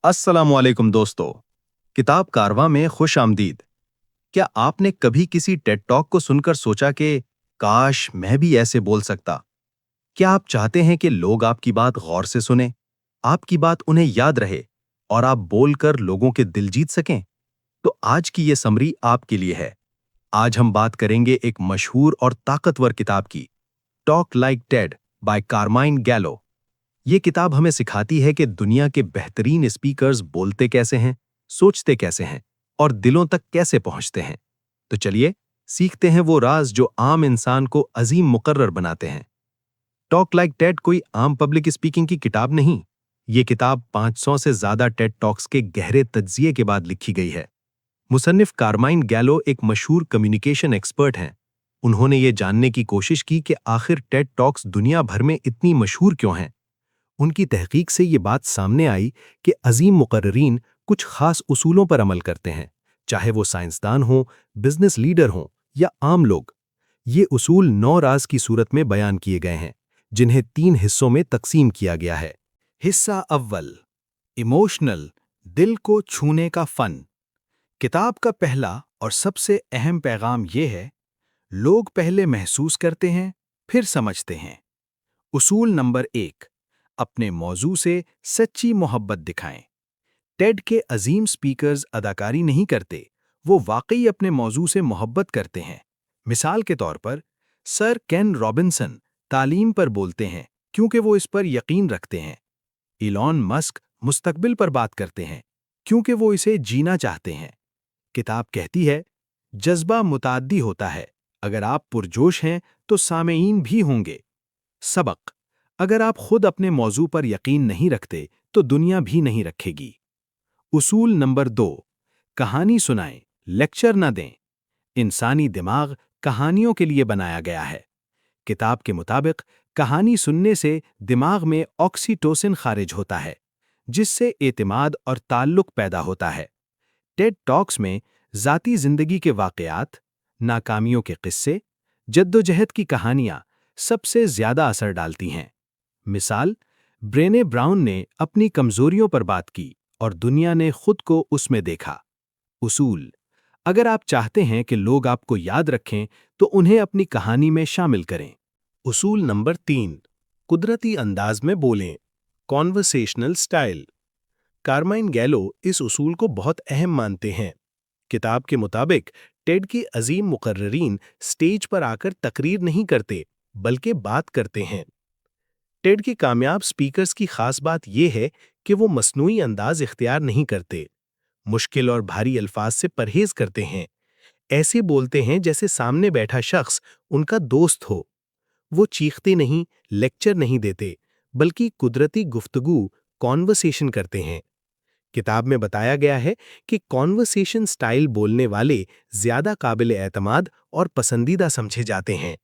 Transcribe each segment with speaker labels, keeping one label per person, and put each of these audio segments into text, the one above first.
Speaker 1: अस्सलामुअलैकुम दोस्तों। किताब कारवां में खुश आमदीद। क्या आपने कभी किसी टेड टॉक को सुनकर सोचा कि काश मैं भी ऐसे बोल सकता? क्या आप चाहते हैं कि लोग आपकी बात गौर से सुने, आपकी बात उन्हें याद रहे और आप बोलकर लोगों के दिल जीत सकें? तो आज की ये समरी आपके लिए है। आज हम बात करेंगे एक मशहूर और ताकतवर किताब की, talk like TED by Carmine Gallo. ये किताब हमें सिखाती है कि दुनिया के बेहतरीन स्पीकर्स बोलते कैसे हैं, सोचते कैसे हैं और दिलों तक कैसे पहुंचते हैं। तो चलिए सीखते हैं वो राज जो आम इंसान को अजीम मुकर्रर बनाते हैं। टॉक लाइक टेड कोई आम पब्लिक स्पीकिंग की किताब नहीं। ये किताब 500 से ज्यादा टेड टॉक्स के गहरे तज्जिए के बाद लिखी गई है। मुसन्निफ कारमाइन गैलो एक मशहूर कम्युनिकेशन एक्सपर्ट हैं। उन्होंने ये जानने की कोशिश की कि आखिर टेड टॉक्स दुनिया भर में इतनी मशहूर क्यों हैं। उनकी तहकीक से ये बात सामने आई कि अजीम मुकर्ररीन कुछ खास उसूलों पर अमल करते हैं, चाहे वो साइंसदान हों, बिजनेस लीडर हों या आम लोग। ये उसूल 9 राज की सूरत में बयान किए गए हैं, जिन्हें 3 हिस्सों में तकसीम किया गया है। हिस्सा अव्वल, इमोशनल, दिल को छूने का फन। किताब का पहला और सबसे अहम पैगाम ये है, लोग पहले महसूस करते हैं, फिर समझते हैं। उसूल नंबर 1, अपने मौजू से सच्ची मोहब्बत दिखाएं। टेड के अजीम स्पीकर्स अदाकारी नहीं करते, वो वाकई अपने मौजू से मोहब्बत करते हैं। मिसाल के तौर पर, सर केन रॉबिन्सन तालीम पर बोलते हैं क्योंकि वो इस पर यकीन रखते हैं। इलॉन मस्क मुस्तकबिल पर बात करते हैं क्योंकि वो इसे जीना चाहते हैं। किताब कहती है, जज्बा मुताद्दी होता है, अगर आप पुरजोश हैं तो सामेईन भी होंगे। सबक, अगर आप खुद अपने मौजू पर यकीन नहीं रखते तो दुनिया भी नहीं रखेगी। उसूल नंबर 2, कहानी सुनाएं, लेक्चर न दें। इंसानी दिमाग कहानियों के लिए बनाया गया है। किताब के मुताबिक कहानी सुनने से दिमाग में ऑक्सीटोसिन खारिज होता है, जिससे एतिमाद और ताल्लुक पैदा होता है। टेड टॉक्स में ज़ाती ज़िंदगी के वाक़यात, नाकामियों के किस्से, जद्दोजहद की कहानियाँ सबसे ज़्यादा असर डालती हैं। मिसाल, ब्रेने ब्राउन ने अपनी कमजोरियों पर बात की और दुनिया ने खुद को उसमें देखा। उसूल, अगर आप चाहते हैं कि लोग आपको याद रखें तो उन्हें अपनी कहानी में शामिल करें। उसूल नंबर 3, कुदरती अंदाज में बोलें, कॉन्वर्सेशनल स्टाइल। कारमाइन गैलो इस उसूल को बहुत अहम मानते हैं। किताब के मुताबिक टेड के अजीम मुकर्ररीन स्टेज पर आकर तकरीर नहीं करते, बल्कि बात करते हैं। टेड के कामयाब स्पीकर्स की खास बात यह है कि वो मसनूई अंदाज इख्तियार नहीं करते, मुश्किल और भारी अल्फाज से परहेज करते हैं। ऐसे बोलते हैं जैसे सामने बैठा शख्स उनका दोस्त हो। वो चीखते नहीं, लेक्चर नहीं देते, बल्कि कुदरती गुफ्तगू, कॉन्वर्सेशन करते हैं। किताब में बताया गया है कि कॉन्वर्सेशन स्टाइल बोलने वाले ज्यादा काबिल एतमाद और पसंदीदा समझे जाते हैं।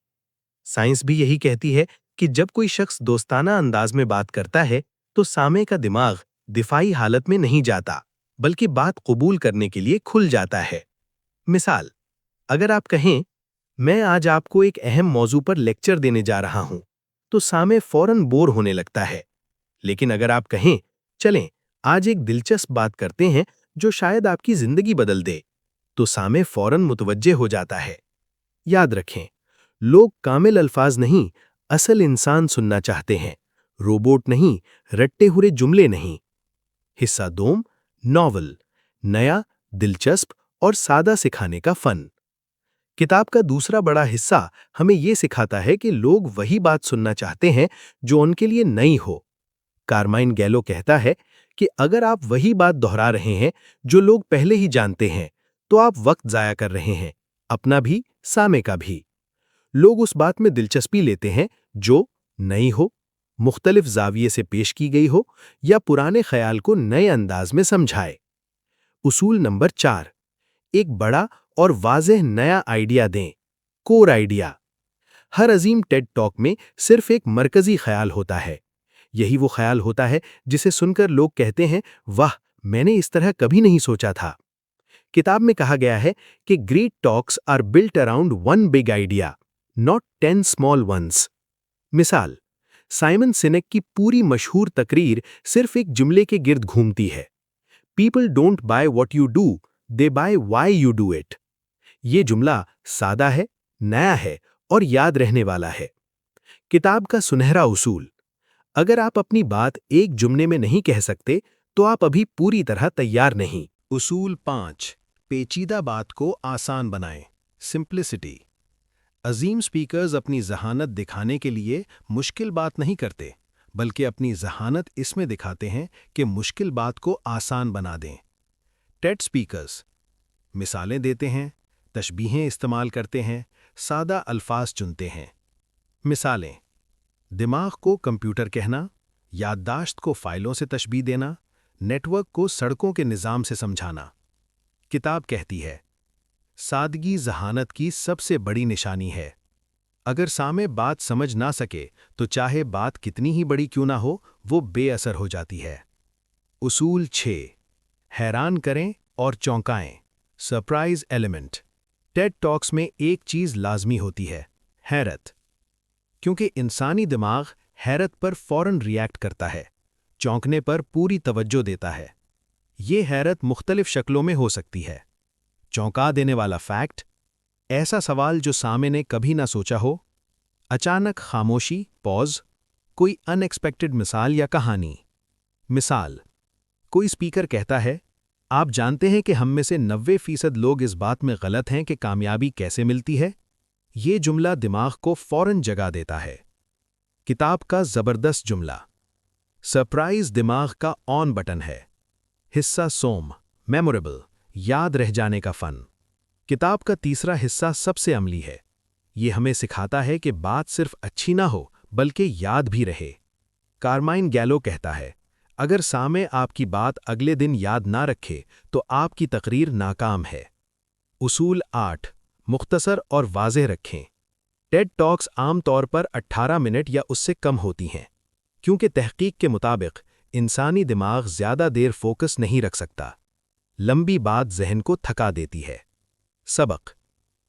Speaker 1: साइंस भी यही कहती है कि जब कोई शख्स दोस्ताना अंदाज में बात करता है तो सामे का दिमाग दिफाई हालत में नहीं जाता, बल्कि बात कबूल करने के लिए खुल जाता है। मिसाल, अगर आप कहें, मैं आज आपको एक अहम मौजू पर लेक्चर देने जा रहा हूं, तो सामे फौरन बोर होने लगता है। लेकिन अगर आप कहें, चलें आज एक दिलचस्प बात करते हैं जो शायद आपकी जिंदगी बदल दे, तो सामे फौरन मुतवज्जे हो जाता है। याद रखें, लोग कामिल अल्फाज नहीं, असल इंसान सुनना चाहते हैं, रोबोट नहीं, रट्टे हुए जुमले नहीं। हिस्सा 2, नॉवल, नया, दिलचस्प और सादा सिखाने का फन। किताब का दूसरा बड़ा हिस्सा हमें यह सिखाता है कि लोग वही बात सुनना चाहते हैं जो उनके लिए नई हो। कारमाइन गैलो कहता है कि अगर आप वही बात दोहरा रहे हैं जो लोग पहले ही जानते हैं, तो आप वक्त जाया कर रहे हैं, अपना भी, सामे का भी। लोग उस बात में दिलचस्पी लेते हैं जो नई हो, मुख्तलिफ जाविये से पेश की गई हो या पुराने ख्याल को नए अंदाज में समझाए। उसूल नंबर 4, एक बड़ा और वाज़ेह नया आइडिया दें, कोर आइडिया। हर अजीम टेड टॉक में सिर्फ एक मरकजी ख्याल होता है। यही वो ख्याल होता है जिसे सुनकर लोग कहते हैं, वाह, मैंने इस तरह कभी नहीं सोचा था। किताब में कहा गया है कि great talks are built around one big idea, not 10 small ones. मिसाल, साइमन सिनेक की पूरी मशहूर तकरीर सिर्फ एक जुमले के गिर्द घूमती है,
Speaker 2: People don't buy what you do, they buy why you do it. یہ جملہ سادہ ہے، نیا ہے اور یاد رہنے والا ہے۔ کتاب کا سنہرا اصول: اگر آپ اپنی بات ایک جملے میں نہیں کہہ سکتے تو آپ ابھی پوری طرح تیار نہیں۔
Speaker 3: اصول 5: پیچیدہ بات کو آسان بنائیں۔ سمپلسٹی۔ عظیم سپیکرز اپنی ذہانت دکھانے کے لیے مشکل بات نہیں کرتے، بلکہ اپنی ذہانت اس میں دکھاتے ہیں کہ مشکل بات کو آسان بنا دیں۔ ٹیڈ سپیکرز مثالیں دیتے ہیں، تشبیہیں استعمال کرتے ہیں، سادہ الفاظ چنتے ہیں۔ مثالیں: دماغ کو کمپیوٹر کہنا، یادداشت کو فائلوں سے تشبیہ دینا، نیٹ ورک کو سڑکوں کے نظام سے سمجھانا۔ کتاب کہتی ہے، سادگی ذہانت کی سب سے بڑی نشانی ہے۔ اگر سامع بات سمجھ نہ سکے تو چاہے بات کتنی ہی بڑی کیوں نہ ہو، وہ بے اثر ہو جاتی ہے۔ اصول 6: حیران کریں اور چونکائیں۔ Surprise element. ٹیڈ ٹاکس میں ایک چیز لازمی ہوتی ہے: حیرت، کیونکہ انسانی دماغ حیرت پر فوراً ریئیکٹ کرتا ہے، چونکنے پر پوری توجہ دیتا ہے۔ یہ حیرت مختلف شکلوں میں ہو سکتی ہے۔ چونکا دینے والا فیکٹ: ایسا سوال جو سامع نے کبھی نہ سوچا ہو۔ اچانک خاموشی، پوز، کوئی ان ایکسپیکٹڈ مثال یا کہانی۔ مثال: کوئی اسپیکر کہتا ہے، آپ جانتے ہیں کہ ہم میں سے 90% لوگ اس بات میں غلط ہیں کہ کامیابی کیسے ملتی ہے؟ یہ جملہ دماغ کو فوراً جگا دیتا ہے۔ کتاب کا زبردست جملہ: سرپرائز دماغ کا آن بٹن ہے۔ حصہ سوم: میموریبل، یاد رہ جانے کا فن۔ کتاب کا تیسرا حصہ سب سے عملی ہے۔ یہ ہمیں سکھاتا ہے کہ بات صرف اچھی نہ ہو بلکہ یاد بھی رہے۔ کارمائن گیلو کہتا ہے، اگر سامع آپ کی بات اگلے دن یاد نہ رکھے تو آپ کی تقریر ناکام ہے۔ اصول 8: مختصر اور واضح رکھیں۔ ٹیڈ ٹاکس عام طور پر 18 منٹ یا اس سے کم ہوتی ہیں، کیونکہ تحقیق کے مطابق انسانی دماغ زیادہ دیر فوکس نہیں رکھ سکتا۔ لمبی بات ذہن کو تھکا دیتی ہے۔ سبق: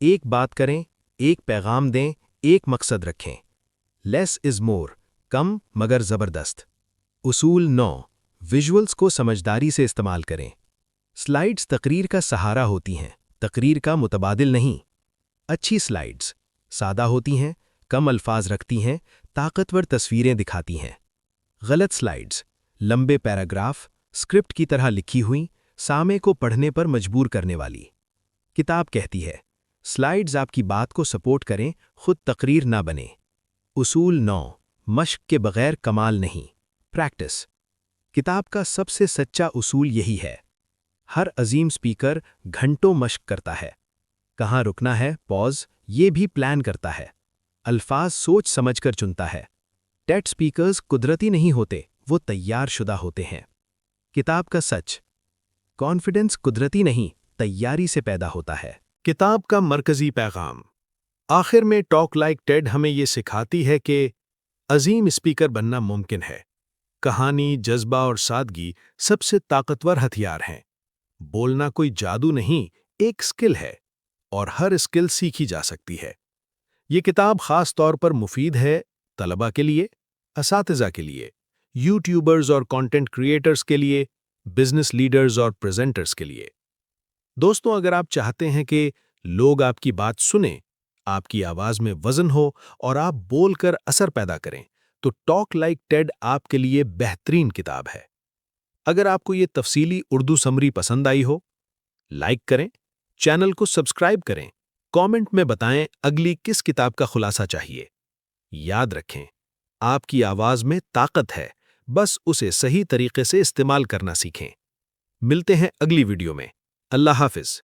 Speaker 3: ایک بات کریں، ایک پیغام دیں، ایک مقصد رکھیں۔ لیس از مور، کم مگر زبردست۔ اصول 9: ویژولز کو سمجھداری سے استعمال کریں۔ سلائیڈز تقریر کا سہارا ہوتی ہیں، تقریر کا متبادل نہیں۔ اچھی سلائیڈز سادہ ہوتی ہیں، کم الفاظ رکھتی ہیں، طاقتور تصویریں دکھاتی ہیں۔ غلط سلائیڈز لمبے پیراگراف، اسکرپٹ کی طرح لکھی ہوئیں، سامع کو پڑھنے پر مجبور کرنے والی۔ کتاب کہتی ہے، سلائیڈز آپ کی بات کو سپورٹ کریں، خود تقریر نہ بنے۔ اصول 9: مشق کے بغیر کمال نہیں۔ پریکٹس۔ کتاب کا سب سے سچا اصول یہی ہے۔ ہر عظیم سپیکر گھنٹوں مشق کرتا ہے۔ کہاں رکنا ہے، پوز، یہ بھی پلان کرتا ہے۔ الفاظ سوچ سمجھ کر چنتا ہے۔ ٹیڈ سپیکرز قدرتی نہیں ہوتے، وہ تیار شدہ ہوتے ہیں۔ کتاب کا سچ: کانفیڈنس قدرتی نہیں، تیاری سے پیدا ہوتا ہے۔
Speaker 2: کتاب کا مرکزی پیغام: آخر میں ٹاک لائک ٹیڈ ہمیں یہ سکھاتی ہے کہ عظیم اسپیکر بننا ممکن ہے۔ کہانی، جذبہ اور سادگی سب سے طاقتور ہتھیار ہیں۔ بولنا کوئی جادو نہیں، ایک اسکل ہے، اور ہر اسکل سیکھی جا سکتی ہے۔ یہ کتاب خاص طور پر مفید ہے طلباء کے لیے، اساتذہ کے لیے، یوٹیوبرز اور کنٹینٹ کریئٹرز کے لیے، بزنس لیڈرز اور پریزنٹرز کے لیے۔ دوستوں، اگر آپ چاہتے ہیں کہ لوگ آپ کی بات سنیں، آپ کی آواز میں وزن ہو اور آپ بول کر اثر پیدا کریں، تو ٹاک لائک ٹیڈ آپ کے لیے بہترین کتاب ہے۔ اگر آپ کو یہ تفصیلی اردو سمری پسند آئی ہو، لائک کریں، چینل کو سبسکرائب کریں، کامنٹ میں بتائیں اگلی کس کتاب کا خلاصہ چاہیے۔ یاد رکھیں، آپ کی آواز میں طاقت ہے، بس اسے صحیح طریقے سے استعمال کرنا سیکھیں۔ ملتے ہیں اگلی ویڈیو میں۔ اللہ حافظ۔